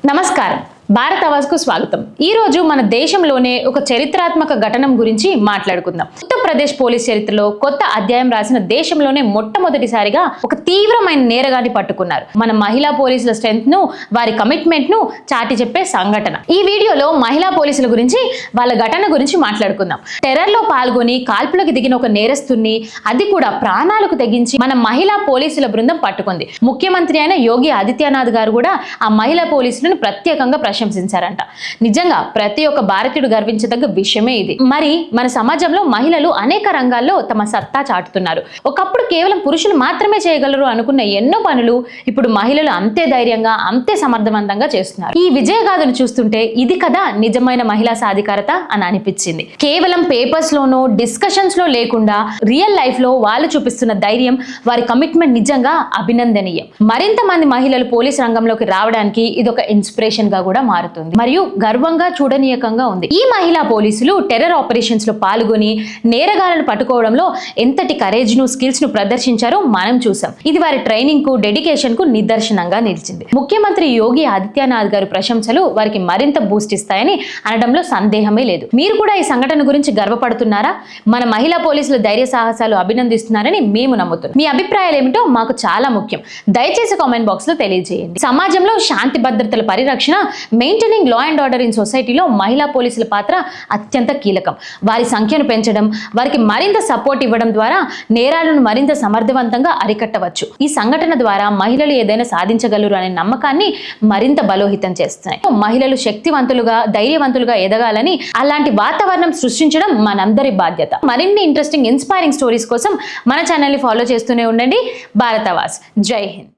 నమస్కారం భారత్ ఆవాజ్ కు స్వాగతం। ఈ రోజు మన దేశంలోనే ఒక చరిత్రాత్మక ఘటన గురించి మాట్లాడుకుందాం। ఉత్తరప్రదేశ్ పోలీస్ చరిత్రలో కొత్త అధ్యాయం రాసిన దేశంలోనే మొట్టమొదటిసారిగా ఒక తీవ్రమైన నేరగాన్ని పట్టుకున్నారు। మన మహిళా పోలీసుల స్ట్రెంగ్త్ ను వారి కమిట్మెంట్ ను చాటి చెప్పే సంఘటన। ఈ వీడియోలో మహిళా పోలీసుల గురించి వాళ్ళ ఘటన గురించి మాట్లాడుకుందాం। టెర్రర్ లో పాల్గొని కాల్పులకు దిగిన ఒక నేరస్తుని అది కూడా ప్రాణాలకు తెగించి మన మహిళా పోలీసుల బృందం పట్టుకుంది। ముఖ్యమంత్రి అయిన యోగి ఆదిత్యనాథ్ గారు కూడా ఆ మహిళా పోలీసులను ప్రత్యేకంగా ప్రశంసించారంట। నిజంగా ప్రతి ఒక్క భారతీయుడు గర్వించదగ్గ విషయమే ఇది। మరి మన సమాజంలో మహిళలు అనేక రంగాల్లో తమ సత్తా చాటుతున్నారు। ఒకప్పుడు కేవలం పురుషులు మాత్రమే చేయగలరు అనుకున్న ఎన్నో పనులు ఇప్పుడు మహిళలు అంతే ధైర్యంగా అంతే సమర్థవంతంగా చేస్తున్నారు। ఈ విజయగాథను చూస్తుంటే ఇది కదా నిజమైన మహిళా సాధికారత అని అనిపించింది। కేవలం పేపర్స్ లోనో డిస్కషన్స్ లో లేకుండా రియల్ లైఫ్ లో వాళ్ళు చూపిస్తున్న ధైర్యం వారి కమిట్మెంట్ నిజంగా అభినందనీయం। మరింత మంది మహిళలు పోలీస్ రంగంలోకి రావడానికి ఇదొక ఇన్స్పిరేషన్ గా కూడా మారుతుంది మరియు గర్వంగా చూడనీయకంగా ఉంది। ఈ మహిళా పోలీసులు టెర్రర్ ఆపరేషన్స్ లో పాల్గొని నేరగాళ్లను పట్టుకోవడంలో ఎంతటి కరేజ్ ను స్కిల్స్ ను ప్రదర్శించారో మనం చూసాం। ఇది వారి ట్రైనింగ్ కు డెడికేషన్ కు నిదర్శనంగా నిలిచింది। ముఖ్యమంత్రి యోగి ఆదిత్యనాథ్ గారి ప్రశంసలు వారికి మరింత బూస్ట్ ఇస్తాయని అనడంలో సందేహమే లేదు। మీరు కూడా ఈ సంఘటన గురించి గర్వపడుతున్నారా? మన మహిళా పోలీసుల ధైర్య సాహసాలు అభినందిస్తున్నారని మేము నమ్ముతున్నాం। మీ అభిప్రాయాలు ఏమిటో మాకు చాలా ముఖ్యం। దయచేసి కామెంట్ బాక్స్ లో తెలియజేయండి। సమాజంలో శాంతి భద్రతల పరిరక్షణ maintaining law and order in సొసైటీలో మహిళా పోలీసుల పాత్ర అత్యంత కీలకం। వారి సంఖ్యను పెంచడం వారికి మరింత సపోర్ట్ ఇవ్వడం ద్వారా నేరాలను మరింత సమర్థవంతంగా అరికట్టవచ్చు। ఈ సంఘటన ద్వారా మహిళలు ఏదైనా సాధించగలరు అనే నమ్మకాన్ని మరింత బలోహితం చేస్తున్నాయి। మహిళలు శక్తివంతులుగా ధైర్యవంతులుగా ఎదగాలని అలాంటి వాతావరణం సృష్టించడం మనందరి బాధ్యత। మరిన్ని ఇంట్రెస్టింగ్ ఇన్స్పైరింగ్ స్టోరీస్ కోసం మన ఛానల్ ని ఫాలో చేస్తూనే ఉండండి। భారత్ ఆవాజ్, జై హింద్।